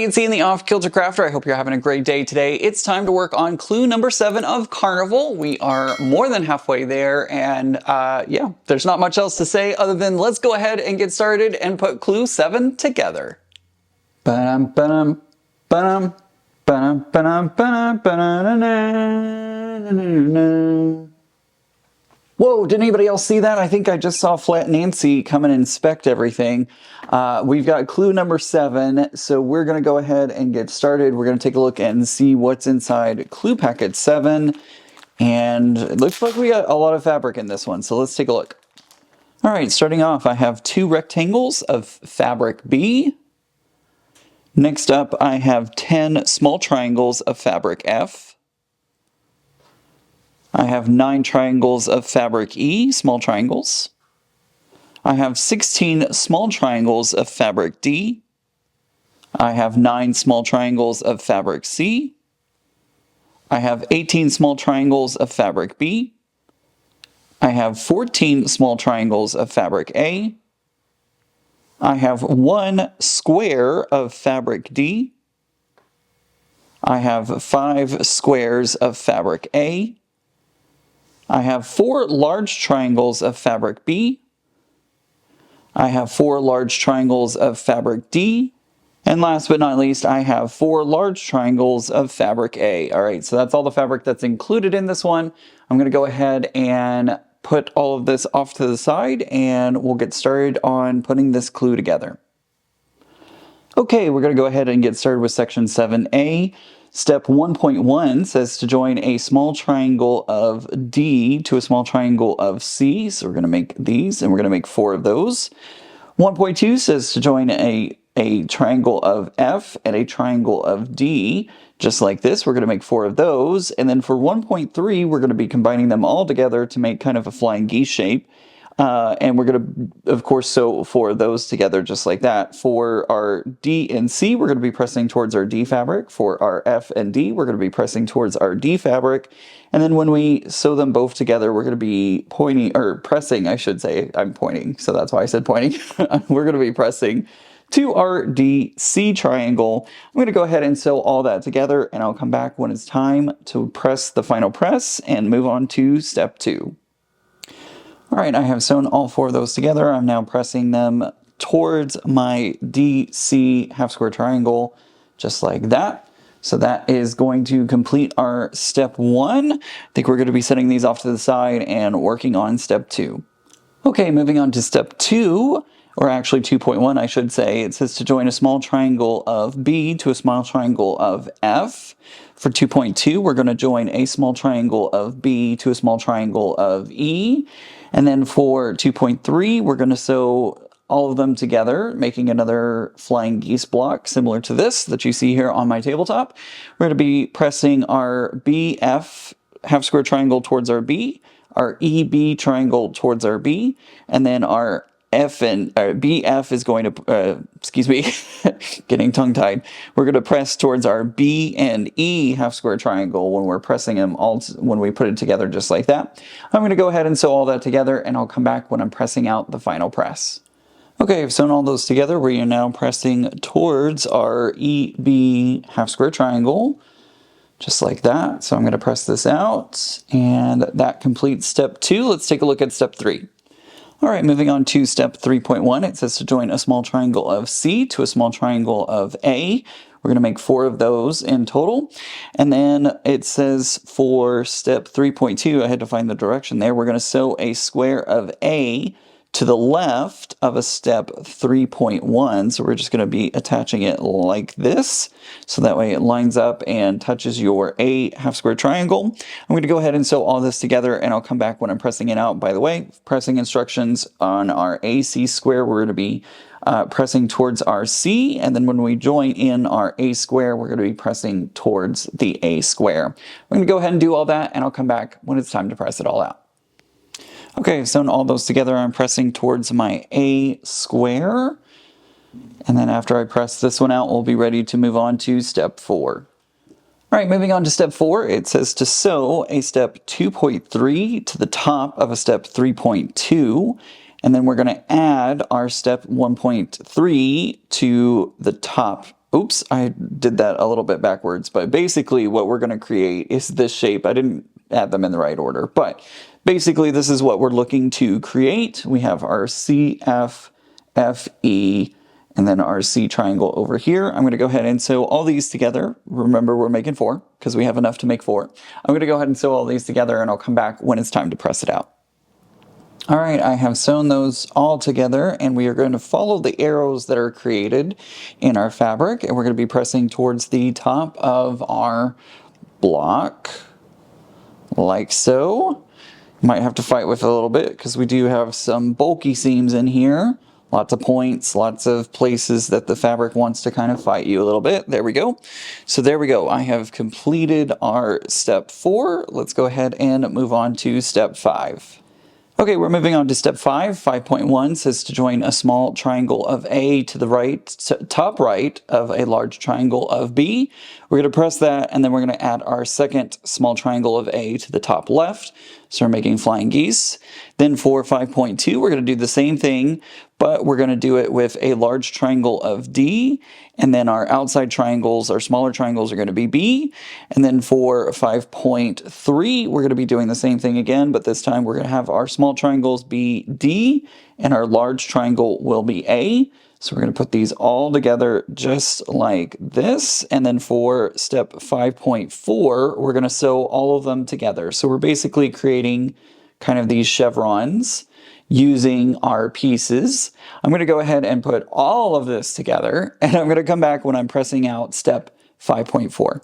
it's Ian the Off-Kilter Crafter. I hope you're having a great day today. It's time to work on clue number 7 of Carnival. We are more than halfway there, and yeah, there's not much else to say other than let's go ahead and get started and put clue 7 together. Ba-dum, ba-dum, ba-dum, ba-dum, ba-dum, ba-dum, ba-dum. Whoa, did anybody else see that? I think I just saw Flat Nancy come and inspect everything. We've got clue number 7, so we're going to go ahead and get started. We're going to take a look and see what's inside clue packet 7. And it looks like we got a lot of fabric in this one, so let's take a look. All right, starting off, I have 2 rectangles of fabric B. Next up, I have 10 small triangles of fabric F. I have 9 triangles of fabric E, small triangles. I have 16 small triangles of fabric D. I have 9 small triangles of fabric C. I have 18 small triangles of fabric B. I have 14 small triangles of fabric A. I have 1 square of fabric D. I have 5 squares of fabric A. I have 4 large triangles of fabric B. I have 4 large triangles of fabric D. And last but not least, I have 4 large triangles of fabric A. All right, so that's all the fabric that's included in this one. I'm going to go ahead and put all of this off to the side, and we'll get started on putting this clue together. Okay, we're going to go ahead and get started with section 7A. Step 1.1 says to join a small triangle of D to a small triangle of C. So we're going to make these, and we're going to make 4 of those. 1.2 says to join a triangle of F and a triangle of D. Just like this, we're going to make 4 of those. And then for 1.3, we're going to be combining them all together to make kind of a flying geese shape. And we're going to, of course, sew 4 of those together just like that. For our D and C, we're going to be pressing towards our D fabric. For our F and D, we're going to be pressing towards our D fabric. And then when we sew them both together, we're going to be pointing, or pressing, I should say. I'm pointing, so that's why I said pointing. We're going to be pressing to our DC triangle. I'm going to go ahead and sew all that together, and I'll come back when it's time to press the final press and move on to step 2. All right, I have sewn all 4 of those together. I'm now pressing them towards my DC half square triangle, just like that. So that is going to complete our step 1. I think we're going to be setting these off to the side and working on step 2. Okay, moving on to step 2, or actually 2.1, I should say. It says to join a small triangle of B to a small triangle of F. For 2.2, we're going to join a small triangle of B to a small triangle of E. And then for 2.3, we're going to sew all of them together, making another flying geese block similar to this that you see here on my tabletop. We're going to be pressing our BF half square triangle towards our B, our EB triangle towards our B, and then our BF is going to, excuse me, getting tongue-tied. We're going to press towards our B and E half square triangle when we're pressing them all, when we put it together just like that. I'm going to go ahead and sew all that together, and I'll come back when I'm pressing out the final press. Okay, I've sewn all those together. We are now pressing towards our EB half square triangle, just like that. So I'm going to press this out, and that completes step 2. Let's take a look at step 3. All right, moving on to step 3.1, it says to join a small triangle of C to a small triangle of A. We're going to make 4 of those in total. And then it says for step 3.2, I had to find the direction there, we're going to sew a square of A to the left of a step 3.1. So we're just going to be attaching it like this. So that way it lines up and touches your A half square triangle. I'm going to go ahead and sew all this together, and I'll come back when I'm pressing it out. By the way, pressing instructions on our AC square, we're going to be pressing towards our C, and then when we join in our A square, we're going to be pressing towards the A square. I'm going to go ahead and do all that, and I'll come back when it's time to press it all out. Okay, I've sewn all those together. I'm pressing towards my A square. And then after I press this one out, we'll be ready to move on to step 4. All right, moving on to step 4, it says to sew a step 2.3 to the top of a step 3.2. And then we're going to add our step 1.3 to the top oops, I did that a little bit backwards, but basically what we're going to create is this shape. I didn't add them in the right order, but basically this is what we're looking to create. We have our CF, FE, and then our C triangle over here. I'm going to go ahead and sew all these together. Remember, we're making 4 because we have enough to make 4. I'm going to go ahead and sew all these together, and I'll come back when it's time to press it out. All right, I have sewn those all together, and we are going to follow the arrows that are created in our fabric, and we're going to be pressing towards the top of our block, like so. You might have to fight with it a little bit because we do have some bulky seams in here. Lots of points, lots of places that the fabric wants to kind of fight you a little bit. There we go. So there we go. I have completed our step 4. Let's go ahead and move on to step 5. Okay, we're moving on to step 5. 5.1 says to join a small triangle of A to the right, top right of a large triangle of B. We're going to press that, and then we're going to add our second small triangle of A to the top left. So we're making flying geese. Then for 5.2, we're going to do the same thing, but we're going to do it with a large triangle of D, and then our outside triangles, our smaller triangles, are going to be B. And then for 5.3, we're going to be doing the same thing again, but this time we're going to have our small triangles be D, and our large triangle will be A. So we're going to put these all together just like this. And then for step 5.4, we're going to sew all of them together. So we're basically creating kind of these chevrons using our pieces. I'm going to go ahead and put all of this together, and I'm going to come back when I'm pressing out step 5.4.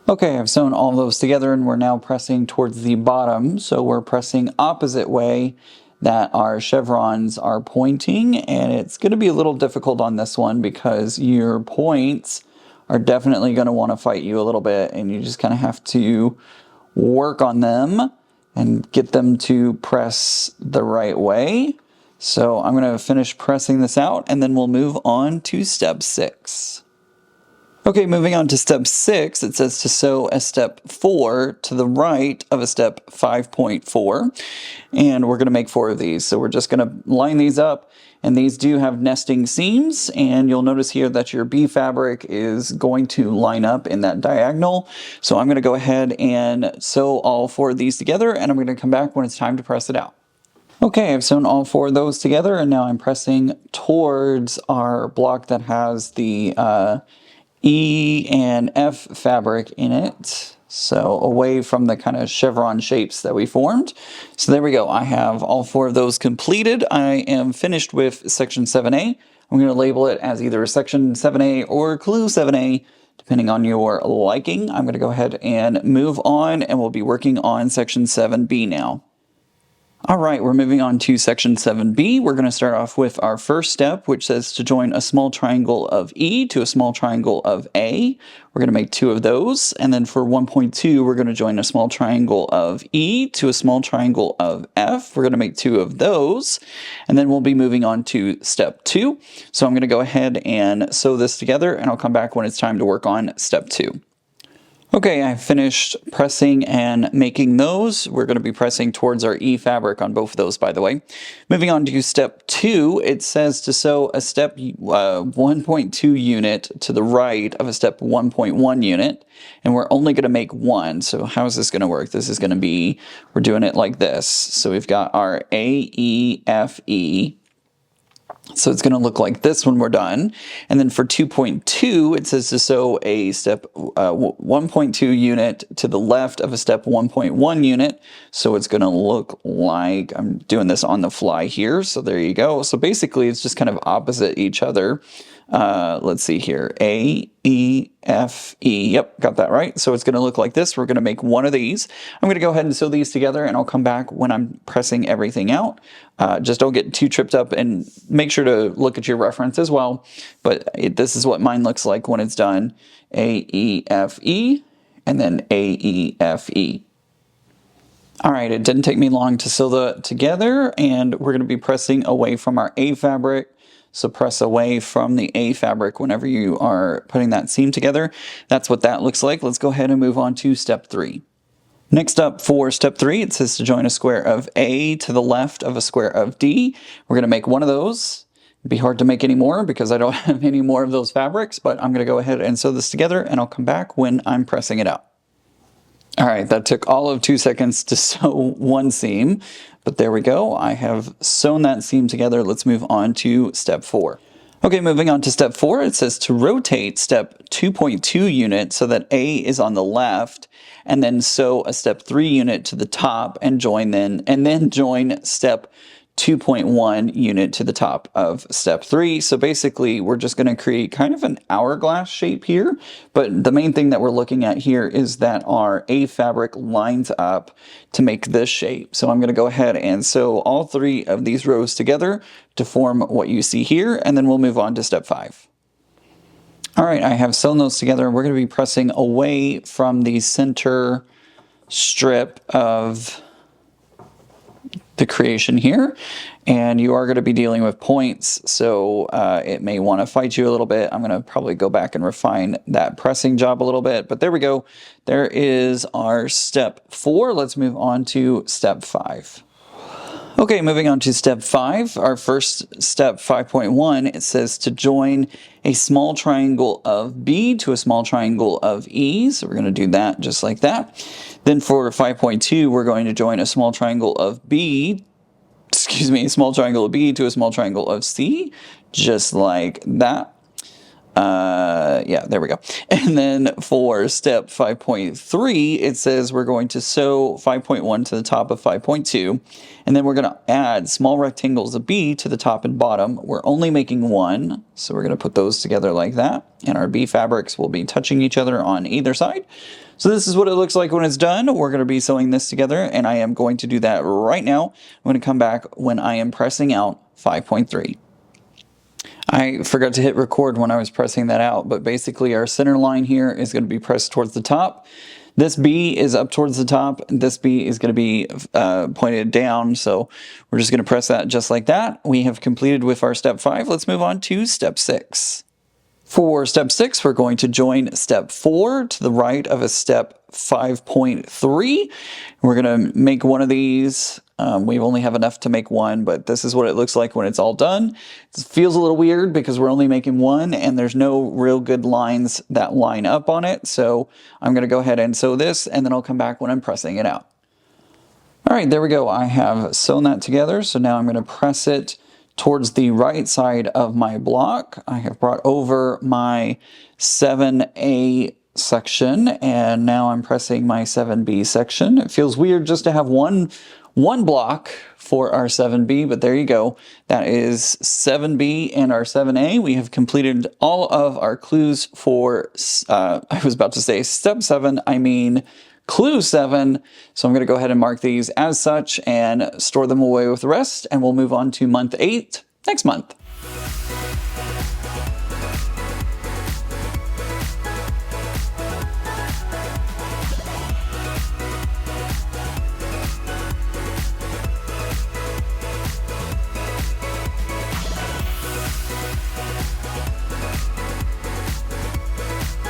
Okay, I've sewn all of those together, and we're now pressing towards the bottom. So we're pressing opposite way that our chevrons are pointing, and it's going to be a little difficult on this one because your points are definitely going to want to fight you a little bit, and you just kind of have to work on them and get them to press the right way. So I'm going to finish pressing this out, and then we'll move on to step 6. Okay, moving on to step 6, it says to sew a step 4 to the right of a step 5.4, and we're going to make 4 of these. So we're just going to line these up, and these do have nesting seams, and you'll notice here that your B fabric is going to line up in that diagonal. So I'm going to go ahead and sew all 4 of these together, and I'm going to come back when it's time to press it out. Okay, I've sewn all 4 of those together, and now I'm pressing towards our block that has the E and F fabric in it, so away from the kind of chevron shapes that we formed. So there we go. I have all 4 of those completed. I am finished with section 7A. I'm going to label it as either section 7A or clue 7A, depending on your liking. I'm going to go ahead and move on, and we'll be working on section 7B now. All right, we're moving on to section 7B. We're going to start off with our first step, which says to join a small triangle of E to a small triangle of A. We're going to make 2 of those. And then for 1.2, we're going to join a small triangle of E to a small triangle of F. We're going to make 2 of those. And then we'll be moving on to step 2. So I'm going to go ahead and sew this together, and I'll come back when it's time to work on step 2. Okay, I've finished pressing and making those. We're going to be pressing towards our E fabric on both of those, by the way. Moving on to step 2, it says to sew a step 1.2 unit to the right of a step 1.1 unit, and we're only going to make 1. So how is this going to work? This is going to be, we're doing it like this. So we've got our A, E, F, E. So it's going to look like this when we're done. And then for 2.2, it says to sew a step 1.2 unit to the left of a step 1.1 unit. So it's going to look like, I'm doing this on the fly here. So there you go. So basically it's just kind of opposite each other. Let's see here. A, E, F, E. Yep, got that right. So it's going to look like this. We're going to make 1 of these. I'm going to go ahead and sew these together, and I'll come back when I'm pressing everything out. Just don't get too tripped up, and make sure to look at your reference as well. But this is what mine looks like when it's done. A, E, F, E, and then A, E, F, E. All right, it didn't take me long to sew that together, and we're going to be pressing away from our A fabric. So press away from the A fabric whenever you are putting that seam together. That's what that looks like. Let's go ahead and move on to step 3. Next up for step 3, it says to join a square of A to the left of a square of D. We're going to make 1 of those. It'd be hard to make any more because I don't have any more of those fabrics, but I'm going to go ahead and sew this together and I'll come back when I'm pressing it out. All right, that took all of 2 seconds to sew one seam, but there we go. I have sewn that seam together. Let's move on to step 4. Okay, moving on to step 4, it says to rotate step 2.2 unit so that A is on the left, and then sew a step 3 unit to the top and then join step 2.1 unit to the top of step 3. So basically we're just going to create kind of an hourglass shape here, but the main thing that we're looking at here is that our A fabric lines up to make this shape. So I'm going to go ahead and sew all 3 of these rows together to form what you see here, and then we'll move on to step 5. All right, I have sewn those together, and we're going to be pressing away from the center strip of the creation here, and you are going to be dealing with points, so it may want to fight you a little bit. I'm going to probably go back and refine that pressing job a little bit, but there we go. There is our step 4. Let's move on to step 5. Okay, moving on to step 5, our first step 5.1, it says to join a small triangle of B to a small triangle of E. So we're going to do that just like that. Then for 5.2, we're going to join a small triangle of B, a small triangle of B to a small triangle of C, just like that. Yeah, there we go. And then for step 5.3, it says we're going to sew 5.1 to the top of 5.2, and then we're going to add small rectangles of B to the top and bottom. We're only making 1, so we're going to put those together like that, and our B fabrics will be touching each other on either side. So this is what it looks like when it's done. We're going to be sewing this together, and I am going to do that right now. I'm going to come back when I am pressing out 5.3. I forgot to hit record when I was pressing that out, but basically our center line here is going to be pressed towards the top. This B is up towards the top. This B is going to be pointed down, so we're just going to press that just like that. We have completed with our step 5. Let's move on to step 6. For step 6, we're going to join step 4 to the right of a step 5.3. We're going to make one of these. We only have enough to make one, but this is what it looks like when it's all done. It feels a little weird because we're only making one and there's no real good lines that line up on it. So I'm going to go ahead and sew this, and then I'll come back when I'm pressing it out. All right, there we go. I have sewn that together. So now I'm going to press it towards the right side of my block. I have brought over my 7A section, and now I'm pressing my 7B section. It feels weird just to have one block for our 7B, but there you go. That is 7B and our 7A. We have completed all of our clues for, I was about to say step 7, I mean clue 7. So I'm going to go ahead and mark these as such and store them away with the rest, and we'll move on to month 8 next month.